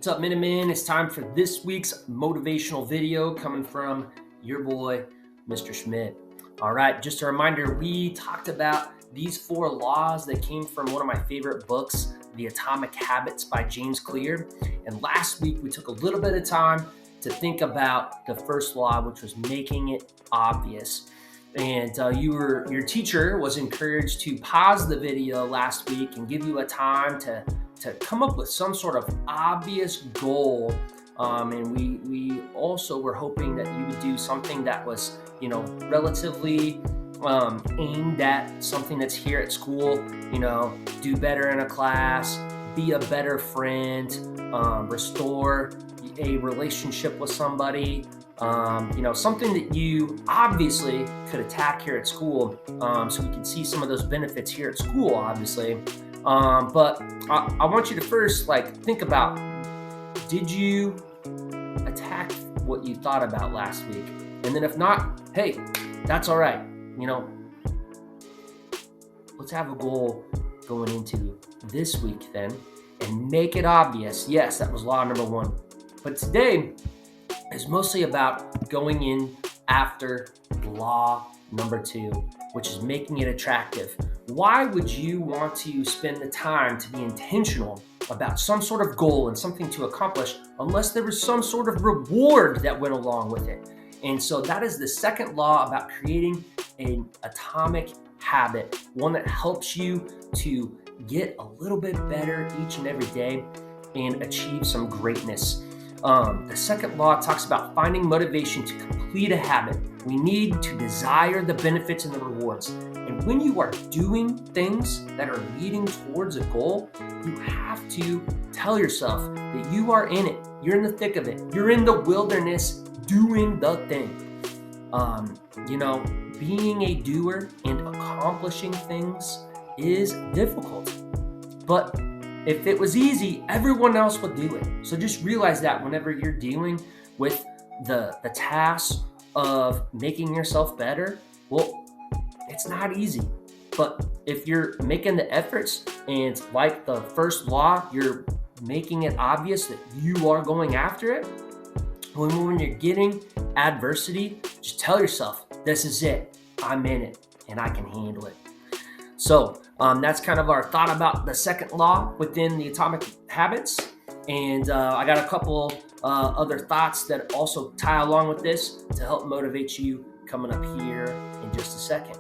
What's up, Minutemen? It's time for this week's motivational video coming from your boy, Mr. Schmidt. All right, just a reminder, we talked about these 4 laws that came from one of my favorite books, The Atomic Habits by James Clear. And last week, we took a little bit of time to think about the first law, which was making it obvious. And your teacher was encouraged to pause the video last week and give you a time to come up with some sort of obvious goal. And we also were hoping that you would do something that was, relatively aimed at something that's here at school. Do better in a class, be a better friend, restore a relationship with somebody. Something that you obviously could attack here at school, so we can see some of those benefits here at school, obviously. But I want you to first think about, did you attack what you thought about last week? And then if not, hey, that's all right. Let's have a goal going into this week then and make it obvious. Yes, that was law number 1. But today is mostly about going in after law number 2, which is making it attractive. Why would you want to spend the time to be intentional about some sort of goal and something to accomplish unless there was some sort of reward that went along with it? And so that is the second law about creating an atomic habit, one that helps you to get a little bit better each and every day and achieve some greatness. The second law talks about finding motivation to complete a habit. We need to desire the benefits and the rewards. And when you are doing things that are leading towards a goal, you have to tell yourself that you are in it. You're in the thick of it. You're in the wilderness doing the thing. Being a doer and accomplishing things is difficult. But if it was easy, everyone else would do it. So just realize that whenever you're dealing with the task of making yourself better, well, it's not easy. But if you're making the efforts and like the first law, you're making it obvious that you are going after it, when you're getting adversity, just tell yourself, this is it. I'm in it and I can handle it. So that's kind of our thought about the second law within the Atomic Habits. And I got a couple other thoughts that also tie along with this to help motivate you coming up here in just a second.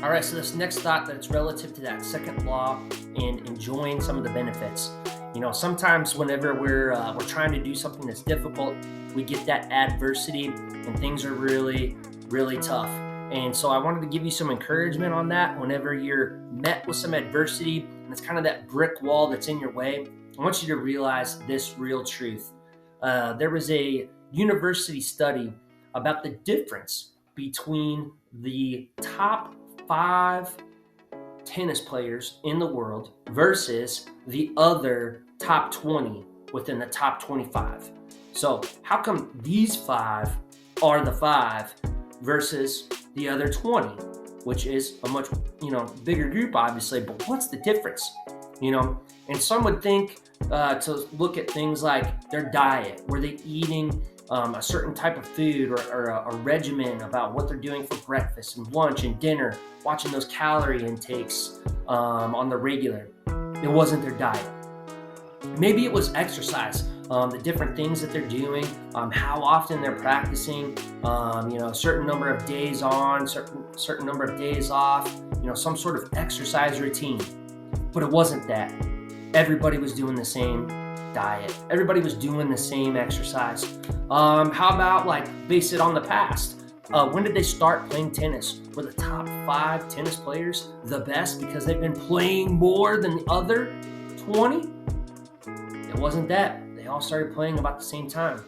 All right, so this next thought that's relative to that second law and enjoying some of the benefits. Sometimes whenever we're trying to do something that's difficult, we get that adversity and things are really, really tough. And so I wanted to give you some encouragement on that. Whenever you're met with some adversity and it's kind of that brick wall that's in your way, I want you to realize this real truth. There was a university study about the difference between the top 5 tennis players in the world versus the other top 20 within the top 25. So how come these 5 are the 5 versus the other 20, which is a much, bigger group, obviously, but what's the difference? And some would think to look at things like their diet. Were they eating a certain type of food or a regimen about what they're doing for breakfast and lunch and dinner, watching those calorie intakes on the regular? It wasn't their diet. Maybe it was exercise, the different things that they're doing, how often they're practicing, a certain number of days on, certain number of days off, some sort of exercise routine. But it wasn't that. Everybody was doing the same diet. Everybody was doing the same exercise. How about base it on the past? When did they start playing tennis? Were the top 5 tennis players the best because they've been playing more than the other 20? It wasn't that. They all started playing about the same time.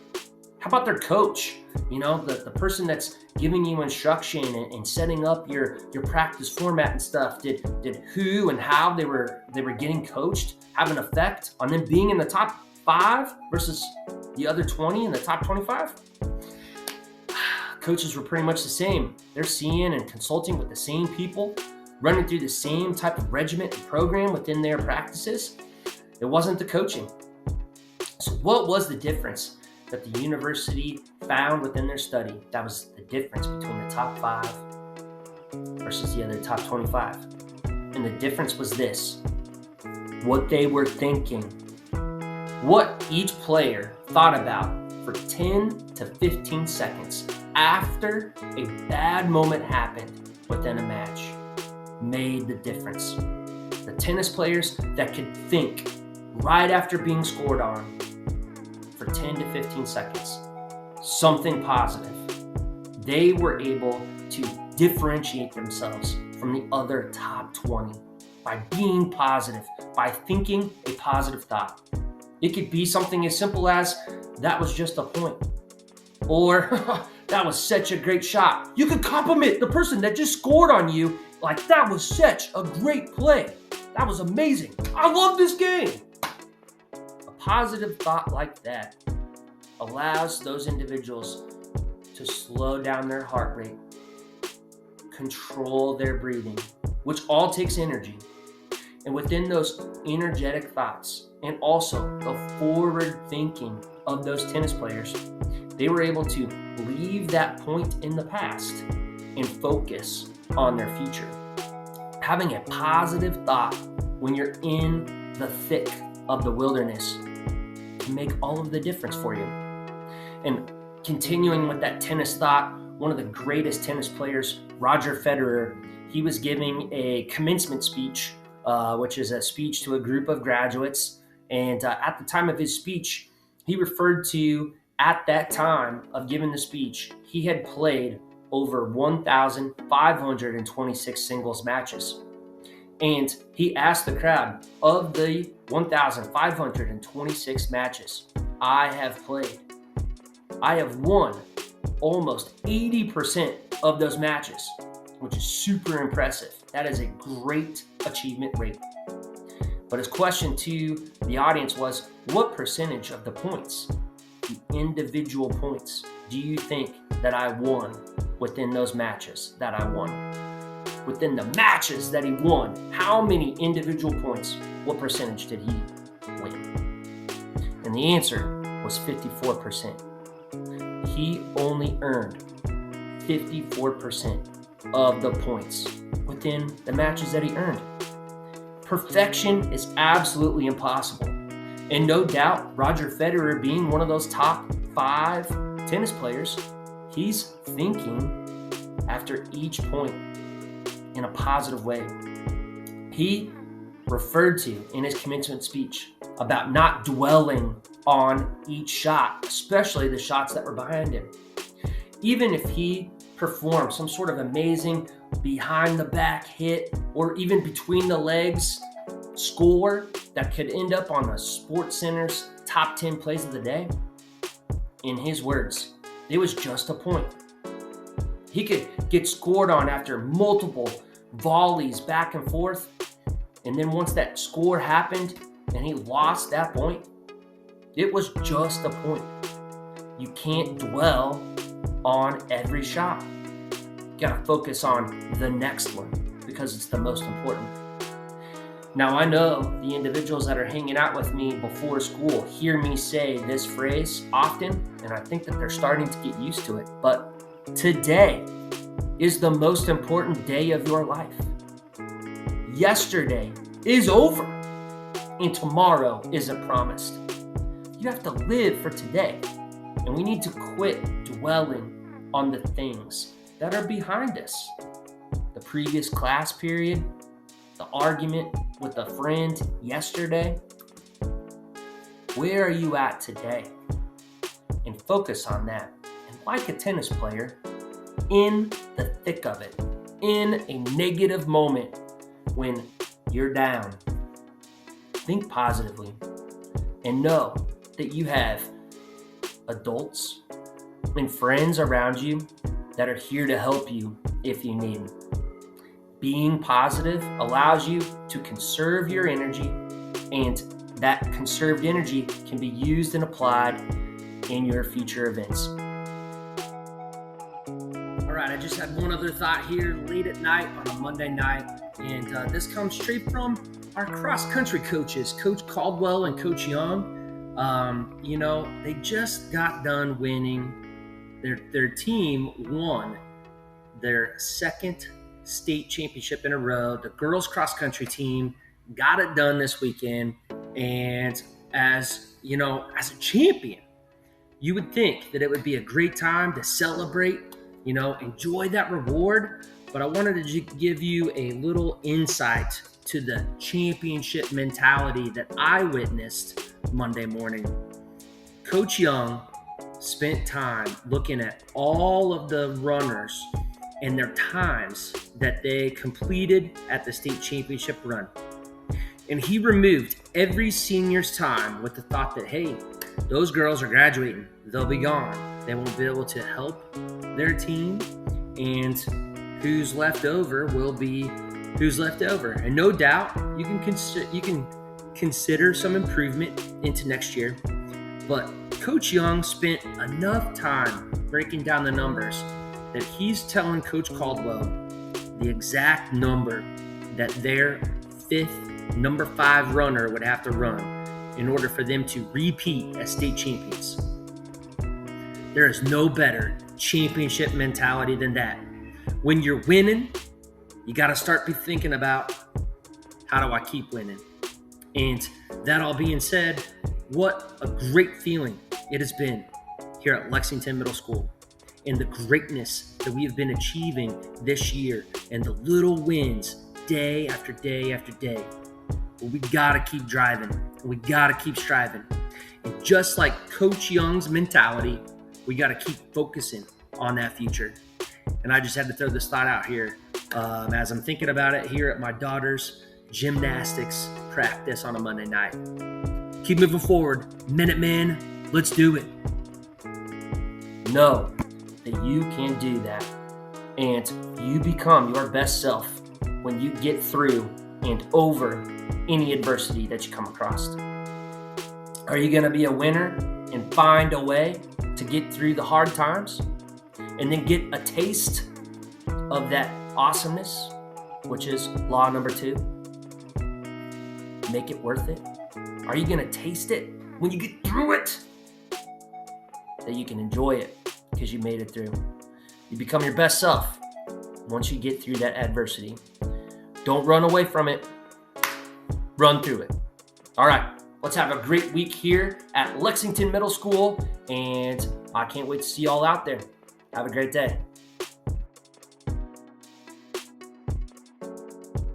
How about their coach? The person that's giving you instruction and setting up your practice format and stuff. Did who and how they were getting coached have an effect on them being in the top 5 versus the other 20 in the top 25? Coaches were pretty much the same. They're seeing and consulting with the same people, running through the same type of regimen and program within their practices. It wasn't the coaching. So what was the difference that the university found within their study? That was the difference between the top 5 versus the other top 25. And the difference was this: what they were thinking, what each player thought about for 10 to 15 seconds after a bad moment happened within a match made the difference. The tennis players that could think right after being scored on for 10 to 15 seconds, something positive, they were able to differentiate themselves from the other top 20 by being positive, by thinking a positive thought. It could be something as simple as, that was just a point. Or, that was such a great shot. You could compliment the person that just scored on you, like, that was such a great play. That was amazing. I love this game. A positive thought like that allows those individuals to slow down their heart rate, control their breathing, which all takes energy. And within those energetic thoughts, and also the forward thinking of those tennis players, they were able to leave that point in the past and focus on their future. Having a positive thought when you're in the thick of the wilderness can make all of the difference for you. And continuing with that tennis thought, one of the greatest tennis players, Roger Federer, he was giving a commencement speech, which is a speech to a group of graduates. And at the time of his speech, he referred to, at that time of giving the speech, he had played over 1,526 singles matches. And he asked the crowd, of the 1,526 matches I have played, I have won almost 80% of those matches, which is super impressive. That is a great achievement rate. But his question to the audience was, what percentage of the points, the individual points, do you think that I won within those matches that I won? Within the matches that he won, how many individual points, what percentage did he win? And the answer was 54%. He only earned 54% of the points within the matches that he earned. Perfection is absolutely impossible. And no doubt, Roger Federer, being one of those top 5 tennis players, he's thinking after each point in a positive way. He referred to in his commencement speech about not dwelling on each shot, especially the shots that were behind him. Even if he performed some sort of amazing behind the back hit or even between the legs score that could end up on the Sports Center's top 10 plays of the day, in his words, it was just a point. He could get scored on after multiple volleys back and forth, and then once that score happened and he lost that point, it was just a point. You can't dwell on every shot. You gotta focus on the next one because it's the most important. Now, I know the individuals that are hanging out with me before school hear me say this phrase often, and I think that they're starting to get used to it. But today is the most important day of your life. Yesterday is over, and tomorrow isn't promised. You have to live for today, and we need to quit dwelling on the things that are behind us. The previous class period, the argument with a friend yesterday. Where are you at today? And focus on that. And like a tennis player, in the thick of it, in a negative moment when you're down, think positively and know that you have adults and friends around you that are here to help you if you need. Being positive allows you to conserve your energy, and that conserved energy can be used and applied in your future events. All right, I just had one other thought here late at night on a Monday night. And this comes straight from our cross-country coaches, Coach Caldwell and Coach Young. They just got done winning. Their team won their second state championship in a row. The girls cross-country team got it done this weekend. And as a champion, you would think that it would be a great time to celebrate, enjoy that reward. But I wanted to give you a little insight to the championship mentality that I witnessed Monday morning. Coach Young spent time looking at all of the runners and their times that they completed at the state championship run. And he removed every senior's time with the thought that, hey, those girls are graduating. They'll be gone. They won't be able to help their team. And who's left over will be who's left over. And no doubt you can consider some improvement into next year. But Coach Young spent enough time breaking down the numbers that he's telling Coach Caldwell the exact number that their number 5 runner would have to run in order for them to repeat as state champions. There is no better championship mentality than that. When you're winning, you got to start thinking about, how do I keep winning? And that all being said, what a great feeling it has been here at Lexington Middle School, and the greatness that we have been achieving this year, and the little wins day after day after day. But we got to keep driving, and we got to keep striving. And just like Coach Young's mentality, we got to keep focusing on that future. And I just had to throw this thought out here as I'm thinking about it here at my daughter's gymnastics practice on a Monday night. Keep moving forward. Minutemen, let's do it. Know that you can do that. And you become your best self when you get through and over any adversity that you come across. Are you going to be a winner and find a way to get through the hard times and then get a taste of that awesomeness, which is law number 2? Make it worth it. Are you going to taste it when you get through it? That you can enjoy it because you made it through. You become your best self once you get through that adversity. Don't run away from it. Run through it. All right. Let's have a great week here at Lexington Middle School, and I can't wait to see you all out there. Have a great day.